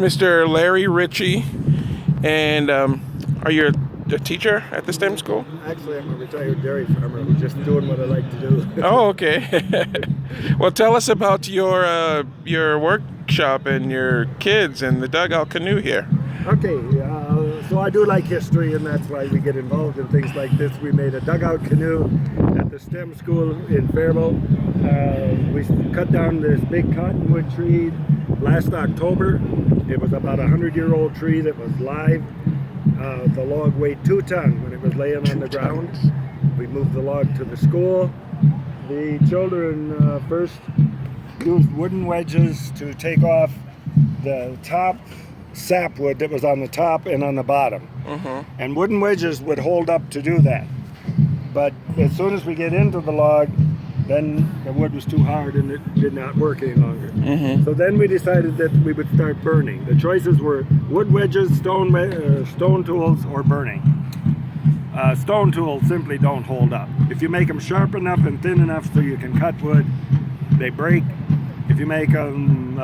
Mr. Larry Ritchie, and are you a teacher at the STEM school? Actually, I'm a retired dairy farmer. I'm just doing what I like to do. Oh, okay. Well, tell us about your workshop and your kids and the Dugout Canoe here. Okay, so I do like history, and that's why we get involved in things like this. We made a dugout canoe at the STEM school in Faribault. We cut down this big cottonwood tree last October. It was about a 100-year-old tree that was live. The log weighed 2 tons when it was laying on the ground. We moved the log to the school. The children first used wooden wedges to take off the top sapwood that was on the top and on the bottom. And wooden wedges would hold up to do that. But as soon as we get into the log, then the wood was too hard and it did not work any longer. So then we decided that we would start burning. The choices were wood wedges, stone tools, or burning. Stone tools simply don't hold up. If you make them sharp enough and thin enough so you can cut wood, they break. If you make them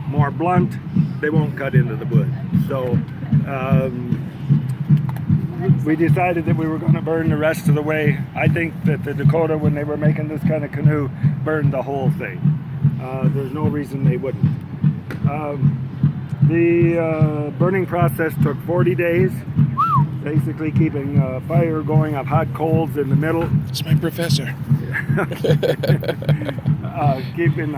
more blunt, they won't cut into the wood. So we decided that we were going to burn the rest of the way. I think that the Dakota, when they were making this kind of canoe, burned the whole thing. There's no reason they wouldn't. The burning process took 40 days, basically keeping fire going of hot coals in the middle. It's my professor. Keeping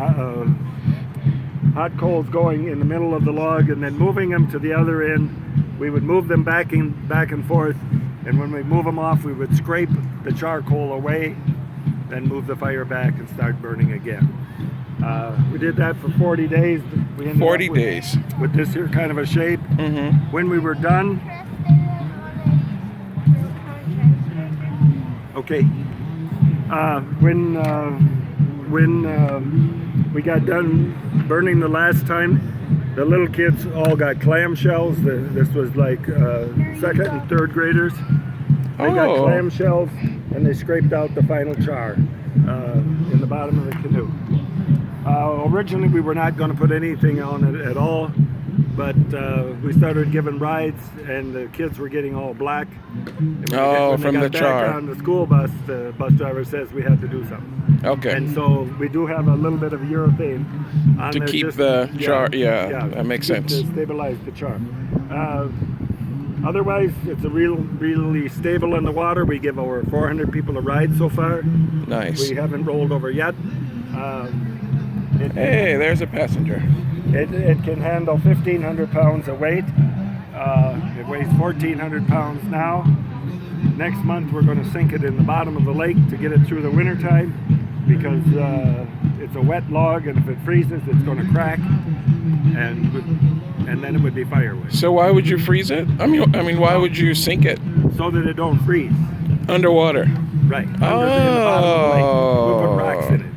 hot coals going in the middle of the log and then moving them to the other end. We would move them back and forth, and when we move them off, we would scrape the charcoal away, then move the fire back and start burning again. We did that for 40 days. We ended 40 up with, days. with this here kind of a shape. When we were done, okay. When we got done burning the last time, the little kids all got clamshells. This was like second and third graders. They got clamshells, and they scraped out the final char in the bottom of the canoe. Originally, we were not going to put anything on it at all, but we started giving rides, and the kids were getting all black. And when from they the got char. back on the school bus, the bus driver says we had to do something. Okay. And so we do have a little bit of urethane on To there keep just, the char, that makes sense. To stabilize the char. Otherwise, it's a really stable in the water. We give over 400 people a ride so far. Nice. We haven't rolled over yet. Hey, there's a passenger. It can handle 1,500 pounds of weight. It weighs 1,400 pounds now. Next month we're going to sink it in the bottom of the lake to get it through the winter time, because it's a wet log, and if it freezes it's going to crack, and then it would be firewood. So why would you freeze it? I mean, why would you sink it? So that it don't freeze. Underwater. Right. In the bottom of the lake. We put rocks in it.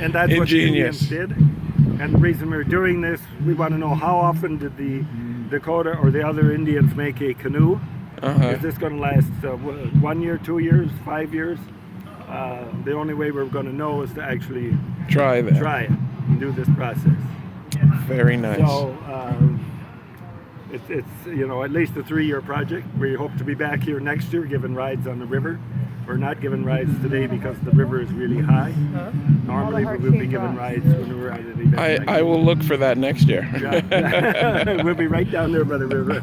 and that's what the Indians did. And the reason we're doing this, we want to know how often did the Dakota or the other Indians make a canoe. Is this going to last 1 year, 2 years, 5 years? The only way we're going to know is to actually try it and do this process. Very nice. So it's at least a 3-year project. We hope to be back here next year giving rides on the river. We're not giving rides today because the river is really high. Normally we will be giving rides when we're at an event. I will look for that next year. We'll be right down there by the river.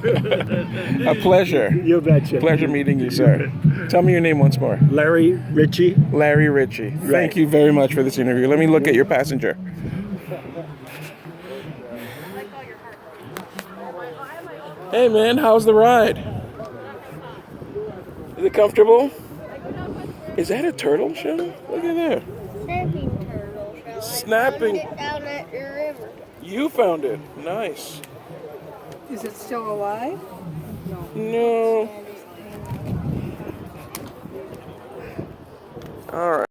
A pleasure. You betcha. Pleasure meeting you, sir. Tell me your name once more. Larry Ritchie. Larry Ritchie. Right. Thank you very much for this interview. Let me look at your passenger. Hey man, how's the ride? Is it comfortable? Is that a turtle shell? Look at there. Snapping turtle shell. Snapping. I found it down at the river. You found it. Nice. Is it still alive? No. All right.